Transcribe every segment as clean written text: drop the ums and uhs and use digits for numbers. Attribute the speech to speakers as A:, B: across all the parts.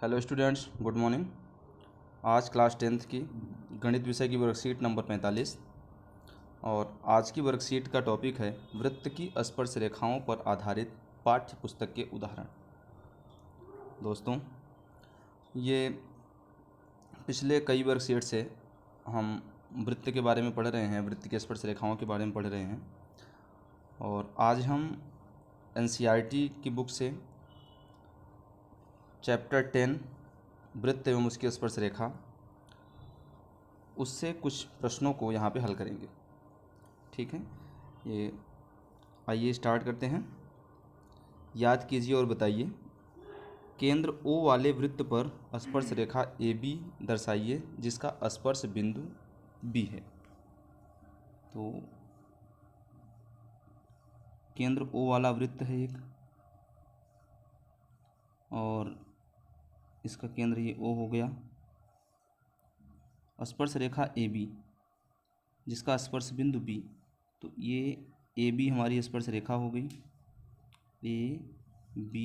A: Hello students, good morning. आज class 10th की गणित विषय की वर्कशीट नंबर 45 और आज की वर्कशीट का टॉपिक है वृत्त की स्पर्श रेखाओं पर आधारित पाठ्य पुस्तक के उदाहरण। दोस्तों, ये पिछले कई वर्कशीट से हम वृत्त के बारे में पढ़ रहे हैं, वृत्त की स्पर्श रेखाओं के बारे में पढ़ रहे हैं और आज हम NCERT की बुक से चैप्टर 10 वृत्त एवं उसकी स्पर्श रेखा, उससे कुछ प्रश्नों को यहाँ पे हल करेंगे। ठीक है, ये आइए स्टार्ट करते हैं। याद कीजिए और बताइए, केंद्र O वाले वृत्त पर स्पर्श रेखा AB दर्शाइए जिसका स्पर्श बिंदु B है। तो केंद्र O वाला वृत्त है एक और इसका केंद्र ये O हो गया। स्पर्श रेखा AB जिसका स्पर्श बिंदु B, तो ये AB हमारी स्पर्श रेखा हो गई, AB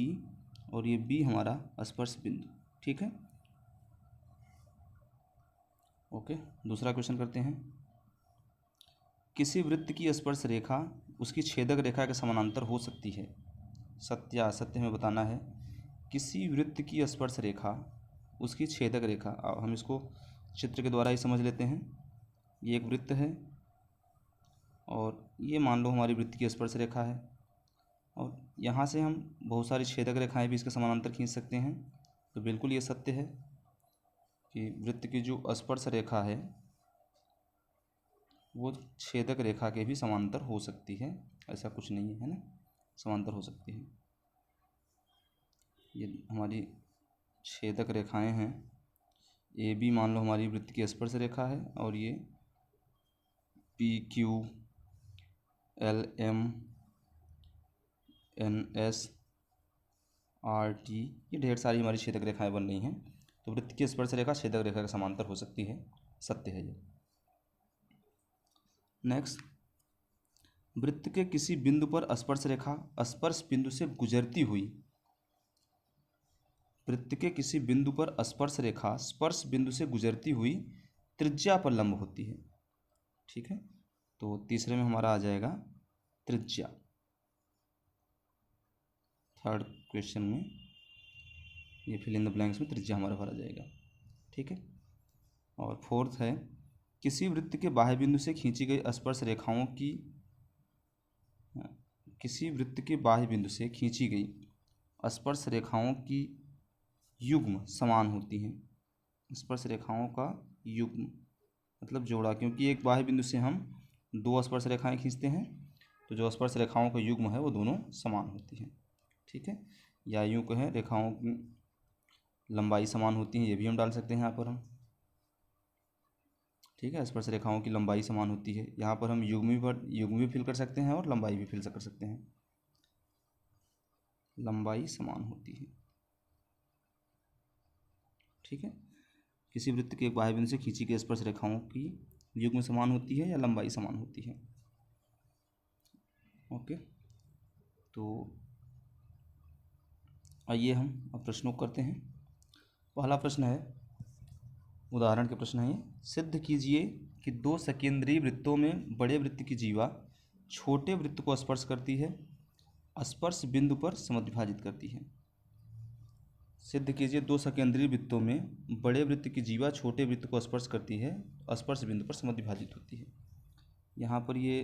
A: और ये B हमारा स्पर्श बिंदु। ठीक है, ओके। दूसरा क्वेश्चन करते हैं। किसी वृत्त की स्पर्श रेखा उसकी छेदक रेखा के समानांतर हो सकती है, सत्य या असत्य हमें बताना है। किसी वृत्त की स्पर्श रेखा उसकी छेदक रेखा, अब हम इसको चित्र के द्वारा ही समझ लेते हैं। ये एक वृत्त है और ये मान लो हमारी वृत्त की स्पर्श रेखा है और यहाँ से हम बहुत सारी छेदक रेखाएं भी इसके समानांतर खींच सकते हैं। तो बिल्कुल ये सत्य है कि वृत्त की जो स्पर्श रेखा है वो छेदक रेखा के भी समांतर हो सकती है, ऐसा कुछ नहीं है ना, समांतर हो सकती है। ये हमारी छेदक रेखाएं हैं। AB मान लो हमारी वृत्त की स्पर्श रेखा है और ये PQ LM NS RT, ये ढेर सारी हमारी छेदक रेखाएं बन रही हैं। तो वृत्त की स्पर्श रेखा छेदक रेखा के समांतर हो सकती है, सत्य है ये। नेक्स्ट, वृत्त के किसी बिंदु पर स्पर्श रेखा स्पर्श बिंदु से गुजरती हुई, वृत्त के किसी बिंदु पर स्पर्श रेखा स्पर्श बिंदु से गुजरती हुई त्रिज्या पर लंब होती है। ठीक है, तो तीसरे में हमारा आ जाएगा त्रिज्या। थर्ड क्वेश्चन में ये फिल इन द ब्लैंक्स में त्रिज्या हमारा भरा जाएगा। ठीक है, और फोर्थ है, किसी वृत्त के बाह्य बिंदु से खींची गई स्पर्श रेखाओं की, किसी वृत्त के बाह्य बिंदु से खींची गई स्पर्श रेखाओं की युग्म समान होती हैं। स्पर्श रेखाओं का युग्म मतलब जोड़ा, क्योंकि एक बाह्य बिंदु से हम दो स्पर्श रेखाएं खींचते हैं तो जो स्पर्श रेखाओं का युग्म है वो दोनों समान होती हैं। ठीक है, या यूँ कहें रेखाओं की लंबाई समान होती है, ये भी हम डाल सकते हैं यहाँ पर हम। ठीक है, स्पर्श रेखाओं की लंबाई समान होती है, यहाँ पर हम युग्म भी फिल कर सकते हैं और लंबाई भी फिल कर सकते हैं। लंबाई समान होती है। ठीक है, किसी वृत्त के एक बाह्य बिंदु से खींची गई स्पर्श रेखाओं की युग्म समान होती है या लंबाई समान होती है। ओके, तो आइए हम अब प्रश्नों को करते हैं। पहला प्रश्न है, उदाहरण के प्रश्न है ये, सिद्ध कीजिए कि दो सकेंद्रीय वृत्तों में बड़े वृत्त की जीवा छोटे वृत्त को स्पर्श करती है, स्पर्श बिंदु पर समद्विभाजित करती है। सिद्ध कीजिए दो सकेंद्रीय वृत्तों में बड़े वृत्त की जीवा छोटे वृत्त को स्पर्श करती है, स्पर्श बिंदु पर समद्विभाजित होती है। यहाँ पर ये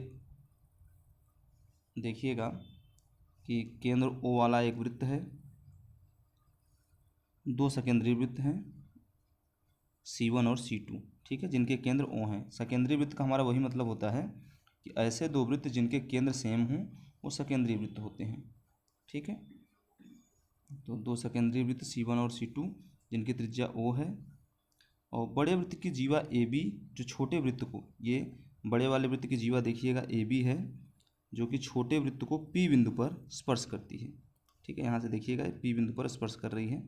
A: देखिएगा कि केंद्र O वाला एक वृत्त है, दो सकेंद्रीय वृत्त हैं C1 और C2। ठीक है, जिनके केंद्र O हैं। सकेंद्रीय वृत्त का हमारा वही मतलब होता है कि ऐसे दो वृत्त जिनके केंद्र सेम हों वो सकेंद्रीय वृत्त होते हैं। ठीक है, तो दो सकेंद्रीय वृत्त C1 और C2 जिनकी त्रिज्या O है और बड़े वृत्त की जीवा AB जो छोटे वृत्त को, ये बड़े वाले वृत्त की जीवा देखिएगा AB है जो कि छोटे वृत्त को P बिंदु पर स्पर्श करती है। ठीक है, यहाँ से देखिएगा P बिंदु पर स्पर्श कर रही है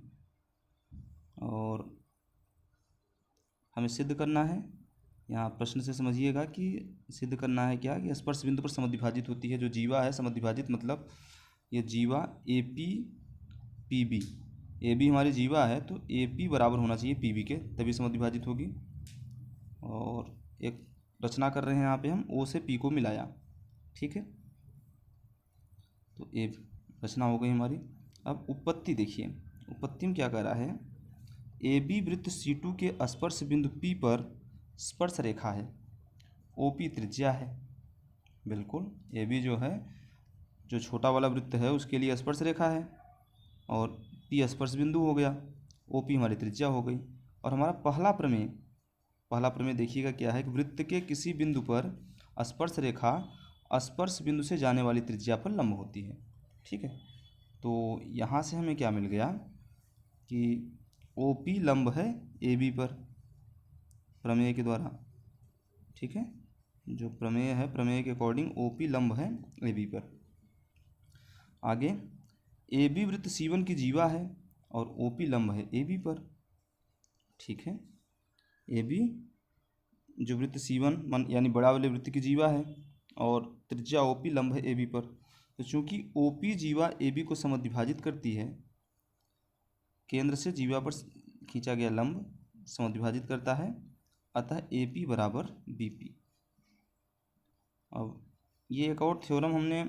A: और हमें सिद्ध करना है। यहाँ प्रश्न से समझिएगा कि सिद्ध करना है क्या, कि स्पर्श बिंदु पर समद्विभाजित होती है। जो जीवा है समद्विभाजित मतलब ये जीवा AP PB ए बी हमारी जीवा है तो ए पी बराबर होना चाहिए पी बी के, तभी समद्विभाजित होगी। और एक रचना कर रहे हैं यहाँ पे हम, ओ से पी को मिलाया, ठीक है, तो ए रचना हो गई हमारी। अब उत्पत्ति देखिए, उत्पत्ति में क्या कह रहा है, ए बी वृत्त सी टू के स्पर्श बिंदु पी पर स्पर्श रेखा है, ओ पी त्रिज्या है। बिल्कुल, ए बी जो है, जो छोटा वाला वृत्त है उसके लिए स्पर्श रेखा है, और पी स्पर्श बिंदु हो गया, ओ पी हमारी त्रिज्या हो गई। और हमारा पहला प्रमेय देखिएगा क्या है कि वृत्त के किसी बिंदु पर स्पर्श रेखा स्पर्श बिंदु से जाने वाली त्रिज्या पर लंब होती है, ठीक है। तो यहाँ से हमें क्या मिल गया कि ओ पी लंब है ए बी पर, प्रमेय के द्वारा, ठीक है, जो प्रमेय है प्रमेय के अकॉर्डिंग ओ पी लंब है ए बी पर। आगे ए बी वृत्त सी वन की जीवा है और ओ पी लंब है ए बी पर, ठीक है। ए बी जो वृत्त सी वन यानी बड़ा वाले वृत्त की जीवा है और त्रिज्या ओ पी लंब है ए बी पर। तो चूंकि ओ पी जीवा ए बी को समद्विभाजित करती है, केंद्र से जीवा पर खींचा गया लंब समद्विभाजित करता है, अतः ए पी बराबर बी पी। अब ये एक और थ्योरम हमने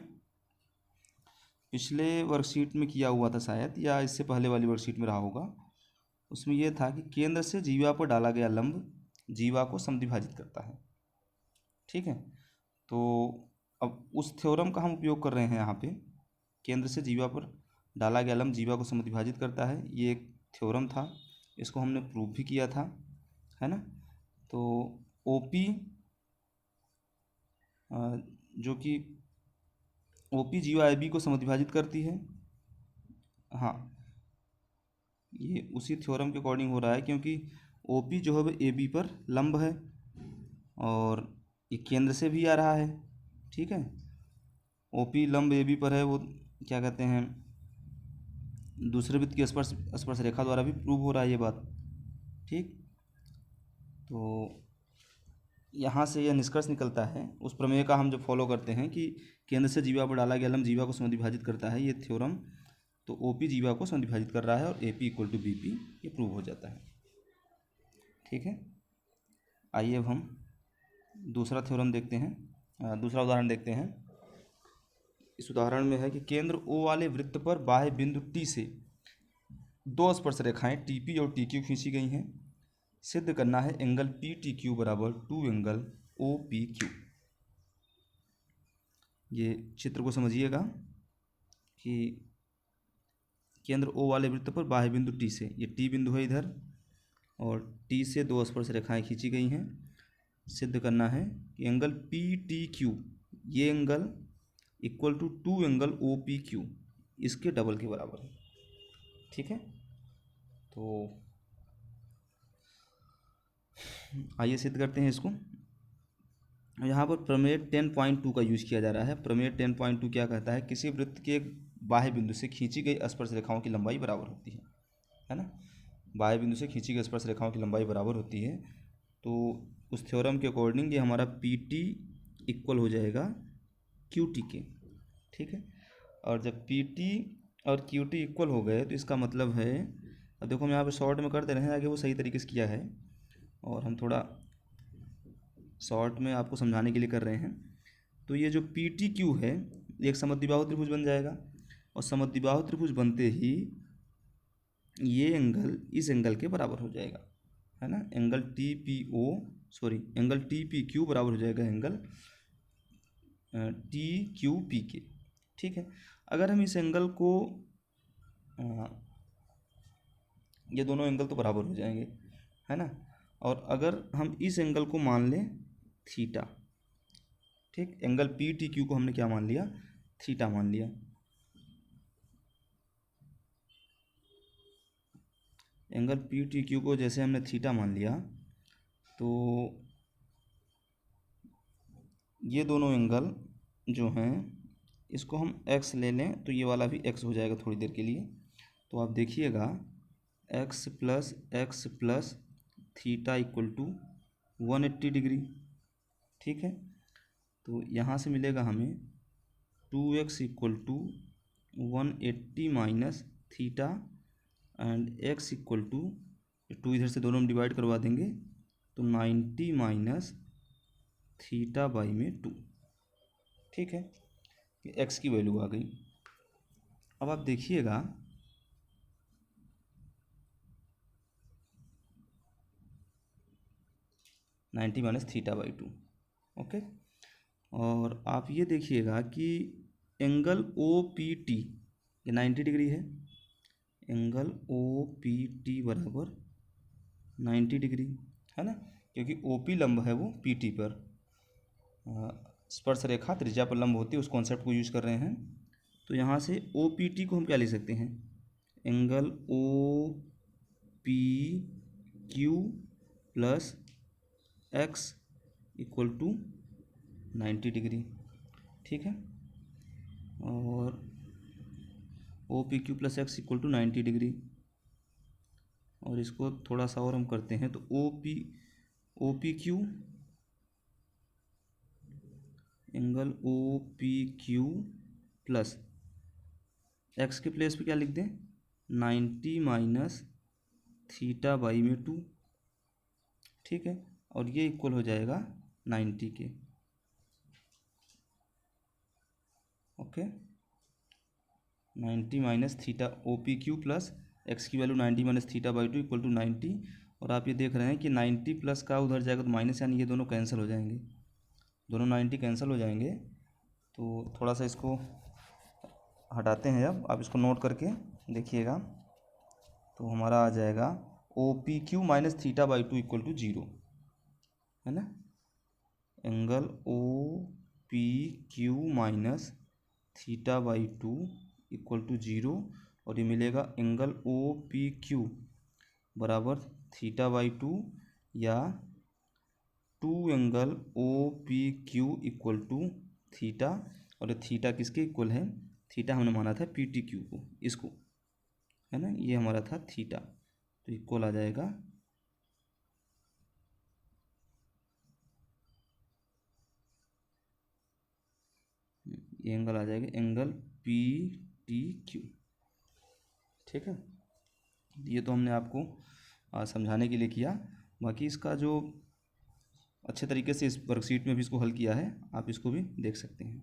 A: पिछले वर्कशीट में किया हुआ था शायद, या इससे पहले वाली वर्कशीट में रहा होगा। उसमें यह था कि केंद्र से जीवा पर डाला गया लंब जीवा को समद्विभाजित करता है, ठीक है। तो अब उस थ्योरम का हम उपयोग कर रहे हैं यहाँ पे, केंद्र से जीवा पर डाला गया लंब जीवा को समद्विभाजित करता है, ये एक थ्योरम था, इसको हमने प्रूव भी किया था, है ना। तो ओ पी जो कि ओ पी जीवा ए बी को समद्विभाजित करती है, हाँ, ये उसी थ्योरम के अकॉर्डिंग हो रहा है, क्योंकि ओ पी जो है वो ए बी पर लंब है और ये केंद्र से भी आ रहा है, ठीक है। ओ पी लंब ए बी पर है, वो क्या कहते हैं, दूसरे वृत्त की स्पर्श रेखा द्वारा भी प्रूव हो रहा है ये बात, ठीक। तो यहाँ से यह निष्कर्ष निकलता है उस प्रमेय का हम जब फॉलो करते हैं कि केंद्र से जीवा पर डाला गया लंब जीवा को समद्विभाजित करता है, ये थ्योरम, तो ओ पी जीवा को समद्विभाजित कर रहा है और A P equal to B P, ये प्रूव हो जाता है, ठीक है। आइए अब हम दूसरा थ्योरम देखते हैं, दूसरा उदाहरण देखते हैं। इस उदाहरण में है कि केंद्र ओ वाले वृत्त पर बाह्य बिंदु टी से दो स्पर्श रेखाएं टी पी और टी क्यू खींची गई हैं, सिद्ध करना है एंगल पी टी क्यू बराबर 2 एंगल ओ पी क्यू। ये चित्र को समझिएगा कि केंद्र ओ वाले वृत्त पर बाह्य बिंदु टी से, ये टी बिंदु है इधर, और टी से दो स्पर्श रेखाएं खींची गई हैं, सिद्ध करना है कि एंगल पी टी क्यू, ये angle equal to 2 angle O P Q, इसके डबल के बराबर है, ठीक है। तो आइए सिद्ध करते हैं इसको। यहाँ पर प्रमेय 10.2 का यूज किया जा रहा है। प्रमेय 10.2 क्या कहता है, किसी वृत्त के बाह्य बिंदु से खींची गई स्पर्श रेखाओं की लंबाई बराबर होती है ना। बाह्य बिंदु से खींची गई स्पर्श रेखाओं की लंबाई बराबर होती है, तो उस थ्योरम के अकॉर्डिंग ये हमारा पी टी इक्वल हो जाएगा क्यू टी के, ठीक है। और जब पी टी और क्यू टी इक्वल हो गए तो इसका मतलब है, अब देखो हम यहाँ पे शॉर्ट में कर दे रहे हैं, आगे वो सही तरीके से किया है और हम थोड़ा शॉर्ट में आपको समझाने के लिए कर रहे हैं। तो ये जो पी टी क्यू है एक समद्विबाहु त्रिभुज बन जाएगा, और समद्विबाहु त्रिभुज बनते ही ये एंगल इस एंगल के बराबर हो जाएगा, है ना। Angle T P O angle T P Q बराबर हो जाएगा एंगल टी क्यू पी के, ठीक है। अगर हम इस एंगल को ये दोनों एंगल तो बराबर हो जाएंगे, है ना। और अगर हम इस एंगल को मान लें थीटा, ठीक, एंगल पी टी क्यू को हमने क्या मान लिया, थीटा मान लिया। एंगल पी टी क्यू को जैसे हमने थीटा मान लिया, तो ये दोनों एंगल जो हैं इसको हम x ले लें तो ये वाला भी x हो जाएगा थोड़ी देर के लिए। तो आप देखिएगा x plus theta equal to 180 degree, ठीक है। तो यहाँ से मिलेगा हमें 2x equal to 180 minus theta and x equal to, to इधर से दोनों में डिवाइड करवा देंगे तो 90 माइनस थीटा बाई में 2। ठीक है, एक्स की वैल्यू आ गई। अब आप देखिएगा 90 माइनस थीटा बाई 2। ओके, और आप ये देखिएगा कि एंगल ओ पी टी ये 90 डिग्री है। एंगल ओ पी टी बराबर 90 डिग्री है ना, क्योंकि ओ पी लंब है वो पी टी पर, स्पर्श रेखा त्रिज्या पर लंब होती है, उस कॉन्सेप्ट को यूज कर रहे हैं। तो यहाँ से ओ पी टी को हम क्या लिख सकते हैं, angle O P Q plus x equal to 90 degree. ठीक है, और O P Q plus x equal to 90 degree, और इसको थोड़ा सा और हम करते हैं तो O P Q angle O P Q plus x के प्लेस पे क्या लिख दें, 90 माइनस थीटा बाई में 2। ठीक है, और ये इक्वल हो जाएगा 90 के। Okay, 90 minus theta O P Q plus X की value 90 minus theta by 2 equal to 90। और आप ये देख रहे हैं कि 90 प्लस का उधर जाएगा तो माइनस, यानी ये दोनों कैंसिल हो जाएंगे, दोनों 90 कैंसिल हो जाएंगे। तो थोड़ा सा इसको हटाते हैं, जब आप इसको नोट करके देखिएगा तो हमारा आ जाएगा O P Q minus theta by 2 equal to 0, है ना। Angle O P Q minus theta by 2 equal to 0, और ये मिलेगा एंगल ओ पी क्यू बराबर थीटा बाई 2 या 2 angle O P Q equal to theta, और थीटा किसके equal है, थीटा हमने माना था पी टी क्यू को, इसको, है ना, ये हमारा था थीटा, तो इक्वल आ जाएगा ये एंगल आ जाएगा एंगल पी टी क्यू। ठीक है, ये तो हमने आपको समझाने के लिए किया, बाकी इसका जो अच्छे तरीके से इस वर्कशीट में भी इसको हल किया है, आप इसको भी देख सकते हैं।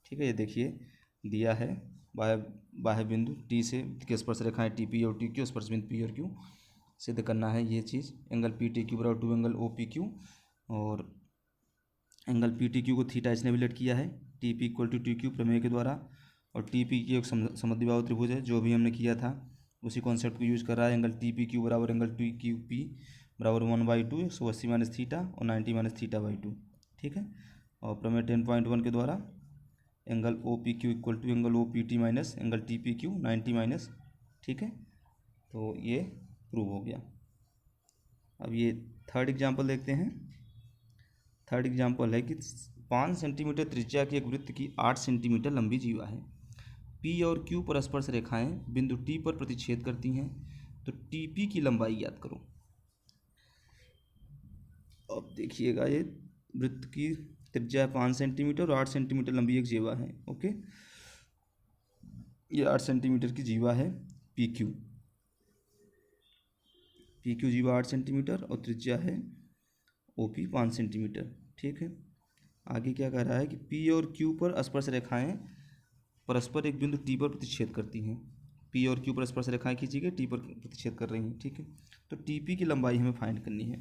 A: ठीक है, ये देखिए दिया है बाह्य बिंदु टी से के स्पर्श रेखाएं टी पी और टी क्यू, स्पर्श बिंदु पी और क्यू सिद्ध करना है ये चीज़, एंगल पी टी क्यू बराबर 2 एंगल ओ पी क्यू, और एंगल पी टी क्यू को थीटा इसने रिलेट किया है T P equal to T Q प्रमेय के द्वारा, और टी पी की एक समद्विबाहु त्रिभुज है, जो भी हमने किया था उसी कॉन्सेप्ट को यूज़ कर रहा है। एंगल टी पी क्यू बराबर एंगल टी क्यू पी बराबर 1/2 180 माइनस थीटा और 90 माइनस थीटा बाई 2। ठीक है, और प्रमेय 10.1 के द्वारा angle O P Q equal to angle O P T minus angle T P Q 90 minus. ठीक है, तो ये प्रूव हो गया। अब ये थर्ड एग्जाम्पल देखते हैं। थर्ड एग्जाम्पल है कि 5 सेंटीमीटर त्रिज्या की एक वृत्त की 8 सेंटीमीटर लंबी जीवा है। पी और क्यू परस्पर से रेखाएं बिंदु टी पर प्रतिच्छेद करती हैं, तो टी पी की लंबाई ज्ञात करो। अब देखिएगा ये वृत्त की त्रिज्या 5 सेंटीमीटर और 8 सेंटीमीटर लंबी एक जीवा है। ओके, ये 8 सेंटीमीटर की जीवा है पी क्यू। पी क्यू जीवा 8 सेंटीमीटर और त्रिज्या है ओ पी 5 सेंटीमीटर। ठीक है, आगे क्या कह रहा है कि पी और क्यू पर स्पर्श रेखाएं परस्पर एक बिंदु टी पर प्रतिच्छेद करती हैं। पी और क्यू पर स्पर्श रेखाएं खींची गई टी पर प्रतिच्छेद कर रही हैं। ठीक है, तो टी पी की लंबाई हमें फाइंड करनी है।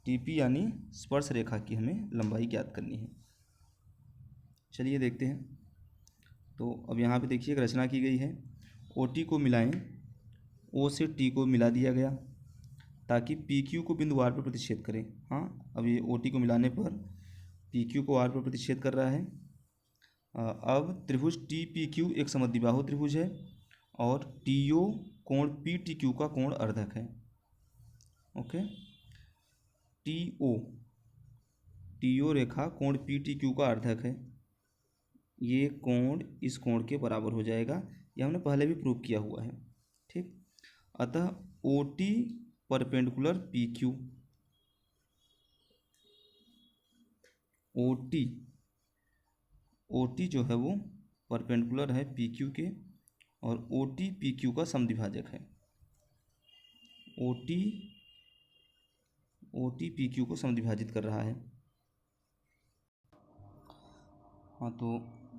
A: टी पी यानी स्पर्श रेखा की हमें लंबाई ज्ञात करनी है। चलिए देखते हैं। तो अब यहाँ पे देखिए एक रचना की गई है, ओ टी को मिलाएं, ओ से टी को मिला दिया गया ताकि पी क्यू को बिंदु आर पर प्रतिच्छेद करें। हाँ, अब ये ओ टी को मिलाने पर पी क्यू को आर पर प्रतिच्छेद कर रहा है। अब त्रिभुज टी पी क्यू एक समद्विबाहु त्रिभुज है और टी ओ कोण पी टी क्यू का कोण अर्धक है। ओके, टी ओ रेखा कोण पी टी क्यू का अर्धक है, ये कोण इस कोण के बराबर हो जाएगा, ये हमने पहले भी प्रूव किया हुआ है। ठीक, अतः O T perpendicular P Q, O T जो है वो परपेंडिकुलर है पी क्यू के, और ओ टी पी क्यू का समद्विभाजक है। ओ टी पी क्यू को समद्विभाजित कर रहा है। हाँ, तो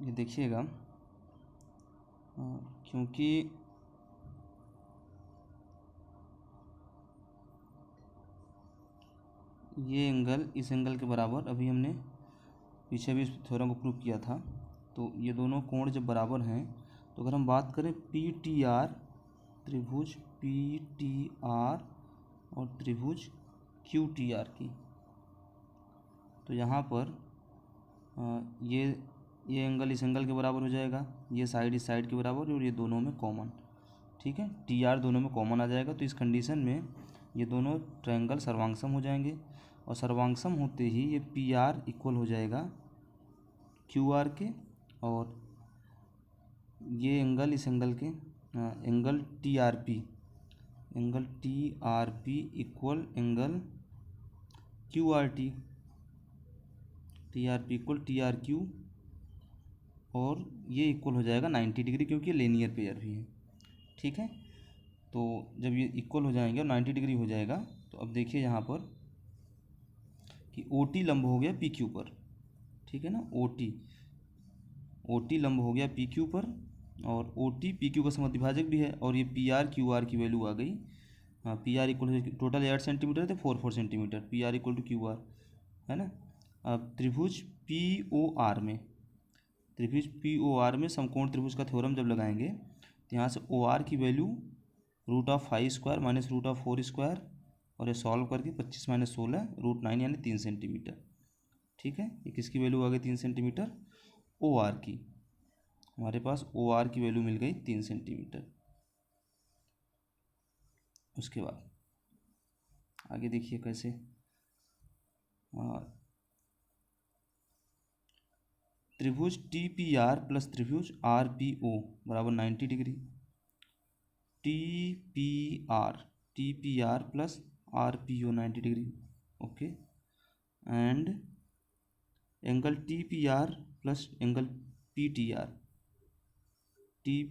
A: ये देखिएगा, क्योंकि ये एंगल इस एंगल के बराबर, अभी हमने पीछे भी इस थ्योरम को प्रूव किया था, तो ये दोनों कोण जब बराबर हैं, तो अगर हम बात करें पी टी आर, त्रिभुज पी टी आर और त्रिभुज क्यू टी आर की, तो यहाँ पर ये एंगल इस एंगल के बराबर हो जाएगा, ये साइड इस साइड के बराबर, और ये दोनों में कॉमन, ठीक है, टी आर दोनों में कॉमन आ जाएगा। तो इस कंडीशन में ये दोनों ट्रायंगल सर्वांगसम हो जाएंगे, और सर्वांगसम होते ही ये पी आर इक्वल हो जाएगा क्यू आर के, और ये एंगल इस एंगल के angle T R P equal angle Q R T, T R P equal T R Q, और ये इक्वल हो जाएगा 90 डिग्री, क्योंकि ये लीनियर पेयर भी है, ठीक है। तो जब ये इक्वल हो जाएंगे और 90 डिग्री हो जाएगा, तो अब देखिए यहाँ पर कि ओ टी लंब हो गया पी क्यू पर, ठीक है ना, ओ टी लंब हो गया पी क्यू पर, और ओ टी पी क्यू का समद्विभाजक भी है, और ये पी आर क्यू आर की वैल्यू आ गई। हाँ, P R equal total 8 centimetre थे, 4 centimetre, P R equal to Q R, है ना। अब त्रिभुज पी ओ आर में समकोण त्रिभुज का थ्योरम जब लगाएंगे, तो यहाँ से ओ आर की वैल्यू √5² माइनस √4², और ये सॉल्व करके 25 - 16 √9 यानी 3 सेंटीमीटर, ठीक है। ये किसकी वैल्यू आ गई? 3 सेंटीमीटर, ओ आर की। हमारे पास ओ आर की वैल्यू मिल गई 3 सेंटीमीटर। उसके बाद आगे देखिए कैसे, त्रिभुज टी पी आर प्लस त्रिभुज आर पी ओ बराबर 90 degree, T P R plus R P O 90 degree, okay, and angle T P R plus angle P T R, T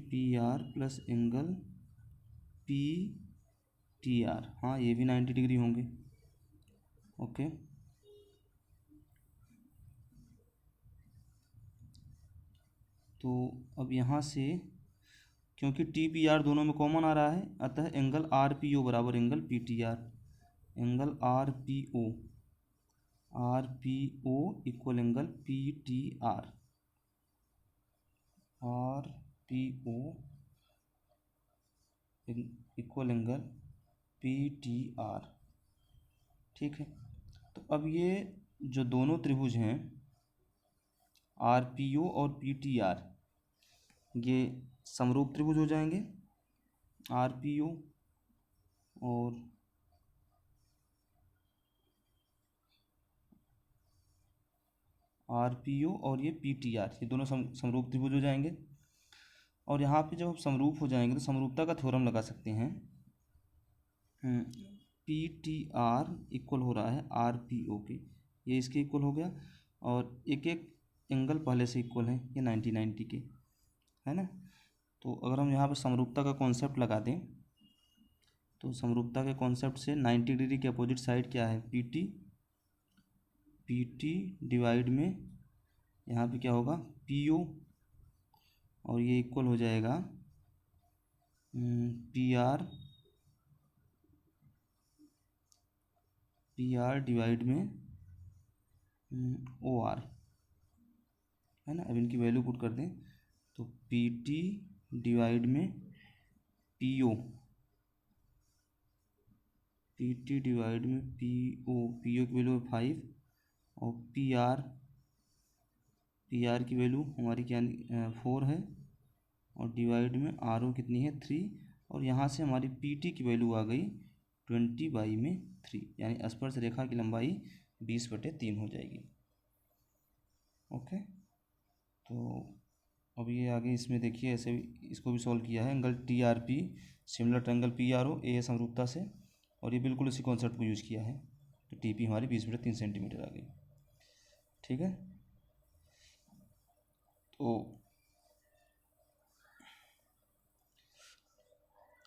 A: P R plus angle P T R, हाँ ये भी 90 degree होंगे, okay. तो अब यहाँ से क्योंकि टी पी आर दोनों में कॉमन आ रहा है, अतः एंगल आर पी ओ बराबर angle P T R, angle R P O equal angle P T R equal angle P T R, ठीक है। तो अब ये जो दोनों त्रिभुज हैं आर पी ओ और पी टी आर, ये समरूप त्रिभुज हो जाएंगे, आर पी ओ और ये पी टी आर, ये दोनों समरूप त्रिभुज हो जाएंगे। और यहाँ पे जब हम समरूप हो जाएंगे तो समरूपता का थ्योरम लगा सकते हैं। पी टी आर इक्वल हो रहा है आर पी ओ के, ये इसके इक्वल हो गया, और एक एक एंगल पहले से इक्वल है, ये 90 के, है ना। तो अगर हम यहाँ पर समरूपता का कॉन्सेप्ट लगा दें, तो समरूपता के कॉन्सेप्ट से 90 डिग्री के अपोजिट साइड क्या है? पी टी डिवाइड में यहाँ पे क्या होगा? पी ओ, और ये इक्वल हो जाएगा पी आर डिवाइड में ओ आर, है ना। अब इनकी वैल्यू पुट कर दें तो पी टी डिवाइड में पी ओ, की वैल्यू है 5, और पी आर की वैल्यू हमारी क्या 4 है, और डिवाइड में आर ओ कितनी है 3, और यहाँ से हमारी पी टी की वैल्यू आ गई 20/3, यानी स्पर्श रेखा की लंबाई 20/3 हो जाएगी, ओके। तो अब ये आगे इसमें देखिए, ऐसे भी इसको भी सॉल्व किया है, angle T R P similar to angle P R O, A समरूपता से, और ये बिल्कुल उसी कॉन्सेप्ट को यूज़ किया है, तो टी पी हमारी 20/3 सेंटीमीटर आ गई, ठीक है। तो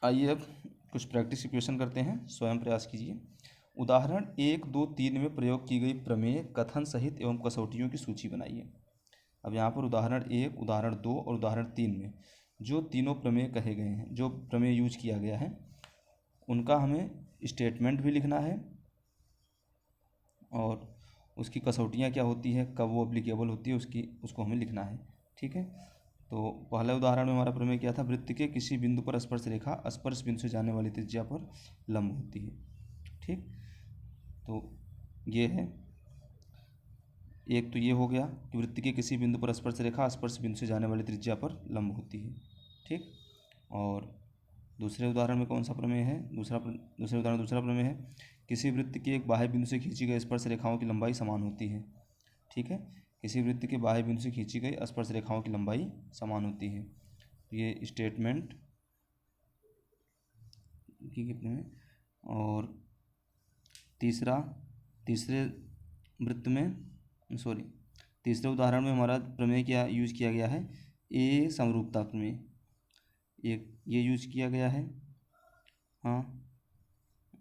A: आइए अब कुछ प्रैक्टिस की क्वेश्चन करते हैं, स्वयं प्रयास कीजिए। उदाहरण 1, 2, 3 में प्रयोग की गई प्रमेय कथन सहित एवं कसौटियों की सूची बनाइए। अब यहाँ पर उदाहरण 1, उदाहरण 2 और उदाहरण 3 में जो तीनों प्रमेय कहे गए हैं, जो प्रमेय यूज किया गया है, उनका हमें स्टेटमेंट भी लिखना है और उसकी कसौटियाँ क्या होती है, कब वो अप्लीकेबल होती है, उसको हमें लिखना है। ठीक है, तो पहले उदाहरण में हमारा प्रमेय क्या था, वृत्त के किसी बिंदु पर स्पर्श रेखा स्पर्श बिंदु से जाने वाली त्रिज्या पर लंब होती है। ठीक, तो ये है एक, तो ये हो गया कि वृत्त के किसी बिंदु पर स्पर्श रेखा स्पर्श बिंदु से जाने वाली त्रिज्या पर लंब होती है। ठीक, और दूसरे उदाहरण में कौन सा प्रमेय है, दूसरा प्रमेय है, किसी वृत्त के एक बाह्य बिंदु से खींची गई स्पर्श रेखाओं की लंबाई समान होती है। ठीक है, किसी वृत्त के बाह्य बिंदु से खींची गई स्पर्श रेखाओं की लंबाई समान होती है। ये स्टेटमेंट कितने में, और तीसरे वृत्त में तीसरे उदाहरण में हमारा प्रमेय क्या यूज किया गया है, ए समरूपता प्रमेय, ये यूज किया गया है। हाँ,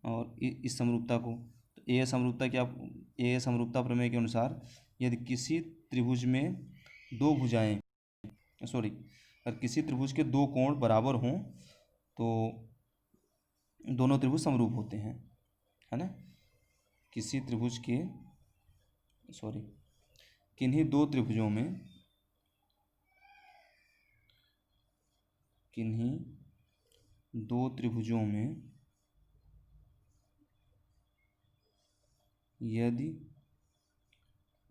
A: और इस समरूपता को, तो ए समरूपता प्रमेय के अनुसार यदि किसी त्रिभुज में दो भुजाएं अगर किसी त्रिभुज के दो कोण बराबर हों तो दोनों त्रिभुज समरूप होते हैं, है ना। किसी त्रिभुज के किन्हीं दो त्रिभुजों में यदि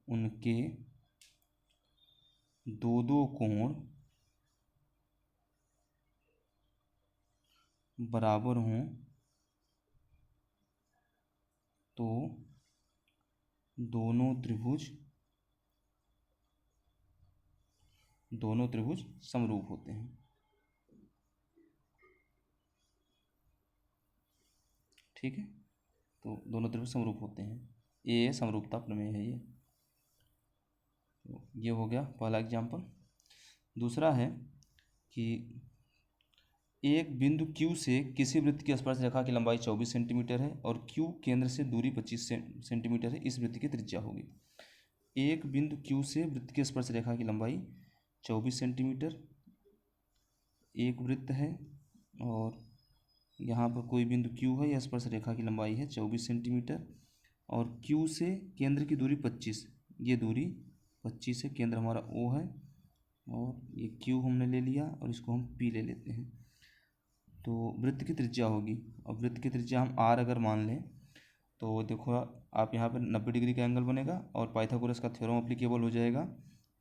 A: उनके दो कोण बराबर हों तो दोनों त्रिभुज समरूप होते हैं। ठीक है, तो दोनों त्रिभुज समरूप होते हैं, ये समरूपता प्रमेय है ये। तो ये हो गया पहला एग्जाम्पल। दूसरा है कि एक बिंदु Q से किसी वृत्त की स्पर्श रेखा की लंबाई 24 सेंटीमीटर है और Q केंद्र से दूरी 25 सेंटीमीटर है, इस वृत्त की त्रिज्या होगी। एक बिंदु Q से वृत्त की स्पर्श रेखा की लंबाई 24 सेंटीमीटर, एक वृत्त है और यहाँ पर कोई बिंदु Q है, यह स्पर्श रेखा की लंबाई है 24 सेंटीमीटर और Q से केंद्र की दूरी 25, ये दूरी 25 है, केंद्र हमारा O है और ये Q हमने ले लिया और इसको हम P ले लेते हैं। तो वृत्त की त्रिज्या होगी, और वृत्त की त्रिज्या हम R अगर मान लें तो देखो आप यहाँ पर 90 डिग्री का एंगल बनेगा और पाइथागोरस का थ्योरम एप्लीकेबल हो जाएगा।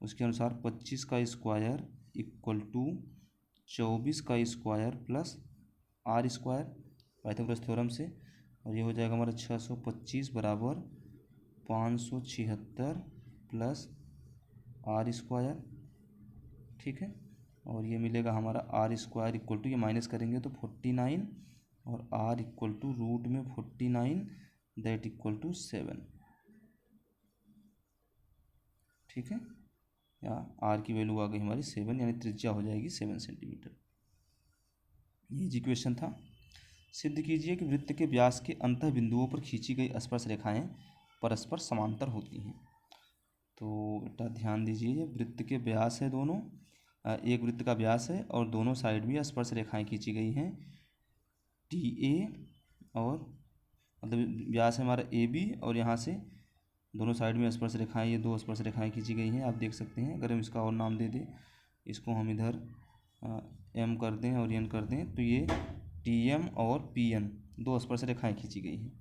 A: उसके अनुसार 25 का स्क्वायर इक्वल टू 24 का square plus R square Pythagoras theorem से, और ये हो जाएगा हमारा 625 बराबर 576 प्लस R स्क्वायर। ठीक है, और ये मिलेगा हमारा R स्क्वायर इक्वल टू, ये माइनस करेंगे तो 49 और R इक्वल टू रूट में 49 दैट इक्वल टू 7। ठीक है, या R की वैल्यू आ गई हमारी 7, यानी त्रिज्या हो जाएगी 7 सेंटीमीटर। ये इक्वेशन था। सिद्ध कीजिए कि वृत्त के व्यास के अंतः बिंदुओं पर खींची गई स्पर्श रेखाएं परस्पर समांतर होती हैं। तो बेटा ध्यान दीजिए, ये वृत्त के व्यास है दोनों, एक वृत्त का व्यास है और दोनों साइड भी स्पर्श रेखाएं खींची गई हैं, TA और मतलब व्यास है हमारा AB और यहाँ से दोनों साइड में स्पर्श रेखाएं, ये दो स्पर्श रेखाएं खींची गई हैं, आप देख सकते हैं। अगर हम इसका और नाम दे दें, इसको हम इधर M कर दें और N कर दें, तो ये TM और PN दो स्पर्श रेखाएं खींची गई हैं।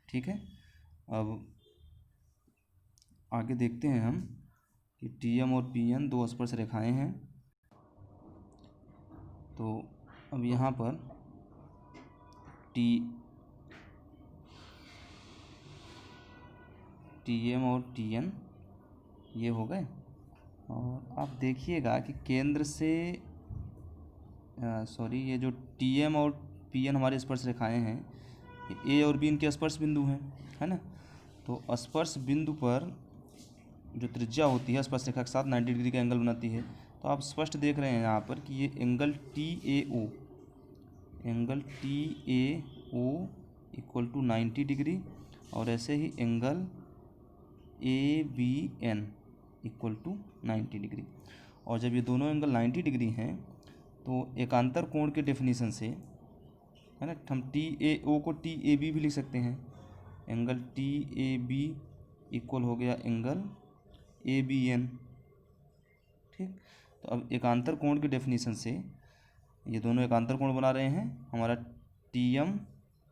A: ठीक है, अब आगे देखते हैं हम कि TM और PN दो स्पर्श रेखाएं हैं। तो अब यहाँ पर TM और TN ये हो गए, और आप देखिएगा कि केंद्र से ये जो TM और PN हमारे स्पर्श रेखाएं हैं, A और B इनके स्पर्श बिंदु हैं, है ना। तो स्पर्श बिंदु पर जो त्रिज्या होती है स्पर्श रेखा के साथ 90 डिग्री का एंगल बनाती है। तो आप स्पष्ट देख रहे हैं यहाँ पर कि ये angle angle T A O equal to 90 degree, और ऐसे ही angle A B N equal to 90 degree. और जब ये दोनों एंगल 90 डिग्री हैं तो एकांतर कोण के डेफिनेशन से, है ना, हम टी ए ओ को टी ए बी भी लिख सकते हैं। Angle T A B equal हो गया एंगल ए बी एन। ठीक, तो अब एकांतर कोण के डेफिनेशन से ये दोनों एकांतर कोण बना रहे हैं, हमारा टी एम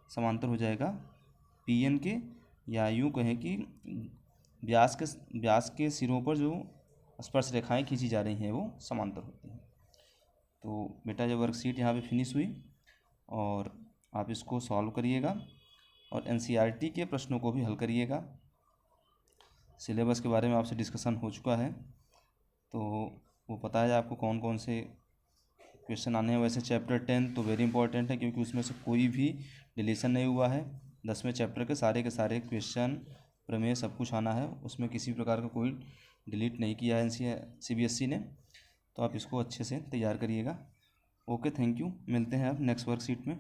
A: समांतर हो जाएगा पी एन के, या यूँ कहें कि व्यास के सिरों पर जो स्पर्श रेखाएं खींची जा रही हैं वो समांतर होती हैं। तो बेटा ये वर्कशीट यहाँ पे फिनिश हुई, और आप इसको सॉल्व करिएगा और एनसीईआरटी के प्रश्नों को भी हल करिएगा। सिलेबस के बारे में आपसे डिस्कशन हो चुका है, तो वो पता है आपको कौन कौन से क्वेश्चन आने हैं। वैसे चैप्टर 10 तो वेरी इंपॉर्टेंट है, क्योंकि उसमें से कोई भी डिलीशन नहीं हुआ है। 10वें चैप्टर के सारे क्वेश्चन, प्रमेय, सब कुछ आना है, उसमें किसी प्रकार का कोई डिलीट नहीं किया है CBSE ने। तो आप इसको अच्छे से तैयार करिएगा। Okay, thank you. मिलते हैं अब नेक्स्ट वर्कशीट में।